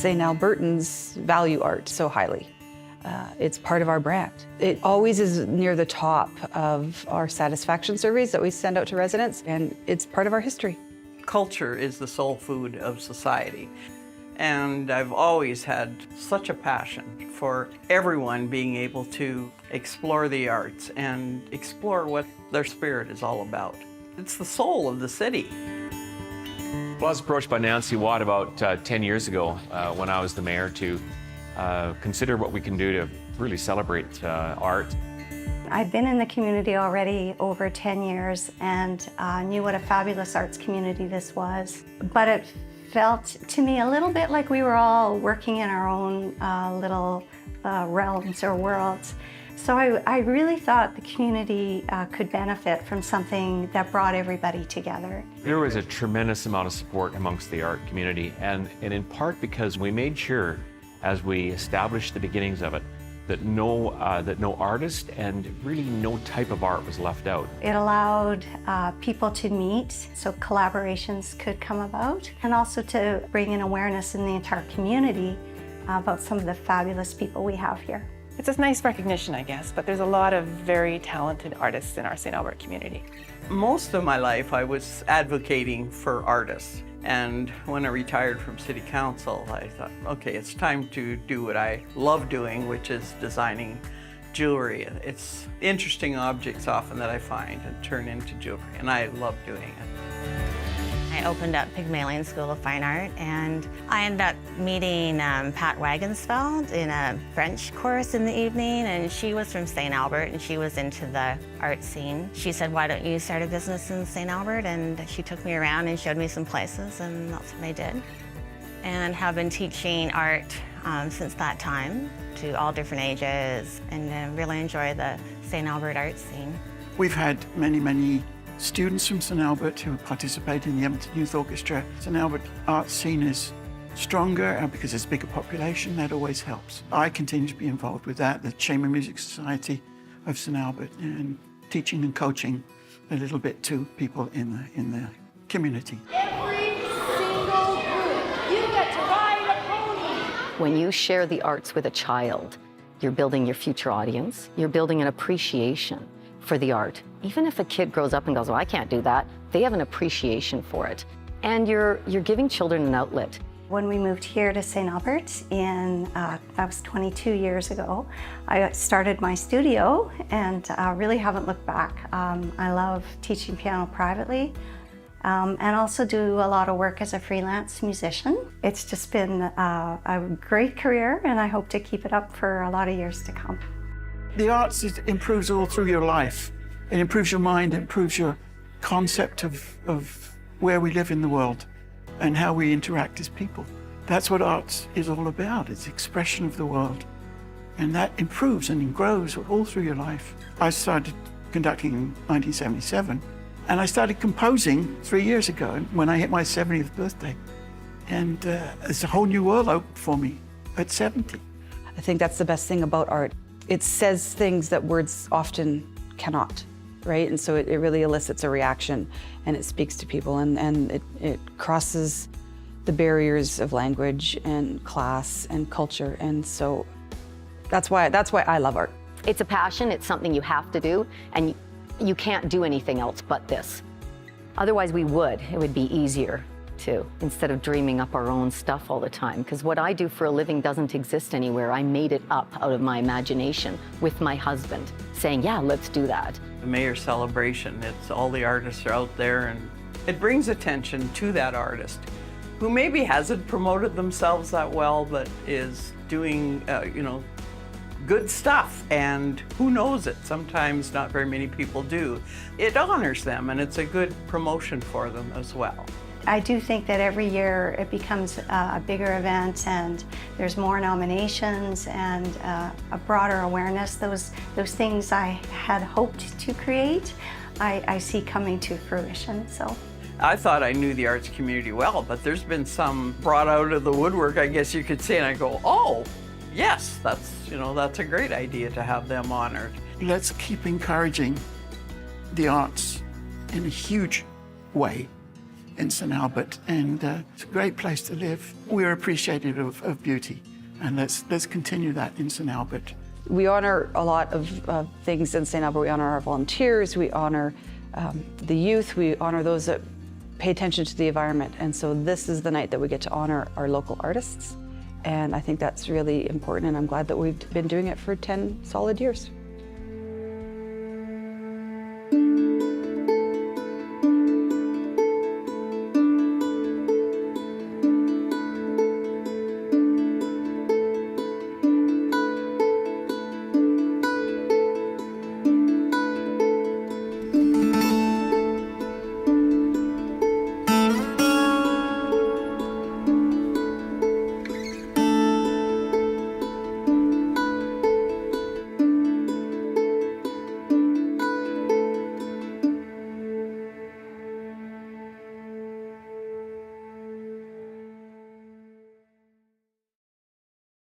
St. Albertans value art so highly. It's part of our brand. It always is near the top of our satisfaction surveys that we send out to residents, and it's part of our history. Culture is the soul food of society. And I've always had such a passion for everyone being able to explore the arts and explore what their spirit is all about. It's the soul of the city. Well, I was approached by Nancy Watt about 10 years ago when I was the mayor to consider what we can do to really celebrate art. I've been in the community already over 10 years and knew what a fabulous arts community this was. But it felt to me a little bit like we were all working in our own little realms or worlds. So I really thought the community could benefit from something that brought everybody together. There was a tremendous amount of support amongst the art community, and in part because we made sure, as we established the beginnings of it, that no artist and really no type of art was left out. It allowed people to meet, so collaborations could come about, and also to bring in awareness in the entire community about some of the fabulous people we have here. It's a nice recognition, I guess, but there's a lot of very talented artists in our St. Albert community. Most of my life I was advocating for artists. And when I retired from City Council, I thought, okay, it's time to do what I love doing, which is designing jewelry. It's interesting objects often that I find and turn into jewelry, and I love doing it. I opened up Pygmalion School of Fine Art, and I ended up meeting Pat Wagensfeld in a French course in the evening, and she was from St. Albert, and she was into the art scene. She said, why don't you start a business in St. Albert? And she took me around and showed me some places, and that's what I did. And have been teaching art since that time to all different ages, and really enjoy the St. Albert art scene. We've had many students from St. Albert who participate in the Edmonton Youth Orchestra. St. Albert art scene is stronger, and because there's a bigger population, that always helps. I continue to be involved with that, the Chamber Music Society of St. Albert, and teaching and coaching a little bit to people in the community. Every single group, you get to ride a pony. When you share the arts with a child, you're building your future audience, you're building an appreciation for the art. Even if a kid grows up and goes, well, I can't do that, they have an appreciation for it. And you're giving children an outlet. When we moved here to St. Albert that was 22 years ago, I started my studio and really haven't looked back. I love teaching piano privately and also do a lot of work as a freelance musician. It's just been a great career, and I hope to keep it up for a lot of years to come. The arts improves all through your life. It improves your mind, it improves your concept of where we live in the world and how we interact as people. That's what arts is all about. It's expression of the world. And that improves and grows all through your life. I started conducting in 1977, and I started composing 3 years ago when I hit my 70th birthday. And it's a whole new world opened for me at 70. I think that's the best thing about art. It says things that words often cannot, right? And so it really elicits a reaction, and it speaks to people, and it crosses the barriers of language and class and culture. And so that's why I love art. It's a passion, it's something you have to do, and you can't do anything else but this. Otherwise it would be easier to, instead of dreaming up our own stuff all the time. Because what I do for a living doesn't exist anywhere. I made it up out of my imagination with my husband, saying, yeah, let's do that. The mayor's celebration, it's all the artists are out there, and it brings attention to that artist who maybe hasn't promoted themselves that well, but is doing, good stuff, and who knows it? Sometimes not very many people do. It honors them, and it's a good promotion for them as well. I do think that every year it becomes a bigger event, and there's more nominations and a broader awareness. Those things I had hoped to create, I see coming to fruition. So I thought I knew the arts community well, but there's been some brought out of the woodwork, I guess you could say, and I go, oh, yes, that's a great idea to have them honored. Let's keep encouraging the arts in a huge way. in St. Albert, and it's a great place to live. We're appreciative of beauty, and let's continue that in St. Albert. We honor a lot of things in St. Albert. We honor our volunteers, we honor the youth, we honor those that pay attention to the environment. And so this is the night that we get to honor our local artists. And I think that's really important, and I'm glad that we've been doing it for 10 solid years.